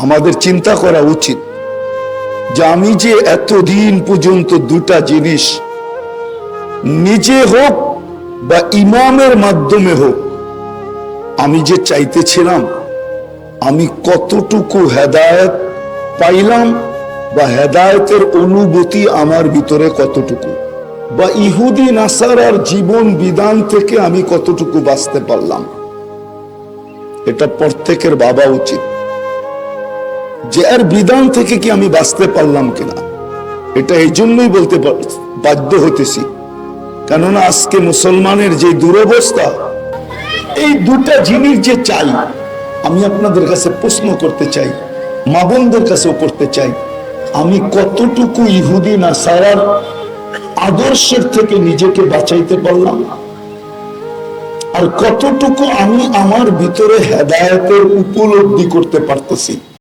আমাদের চিন্তা করা উচিত যে আমি যে এতদিন পর্যন্ত দুটা জিনিস নিজে হোক বা ইমামের মাধ্যমে হোক আমি যে চাইতেছিলাম, আমি কতটুকু হেদায়েত পাইলাম বা হেদায়েতের অনুভূতি আমার ভিতরে কতটুকু, বা ইহুদি নাসারার জীবন বিধান থেকে আমি কতটুকু বাঁচতে পারলাম, এটা প্রত্যেকের ভাবা উচিত যে এর বিধান থেকে কি আমি বাঁচতে পারলাম কিনা। এটা এই জন্যই বলতে বাধ্য হতেছি, কেননা আজকে মুসলমানের যে দুরবস্থা, এই দুটা জিনিস যে চাই, আমি আপনাদের কাছে প্রশ্ন করতে চাই, মা বোনদের কাছেও করতে চাই, আমি কতটুকু ইহুদি নাসারার আদর্শের থেকে নিজেকে বাঁচাইতে পারলাম, আর কতটুকু আমি আমার ভিতরে হেদায়েতের উপলব্ধি করতে পারতেছি।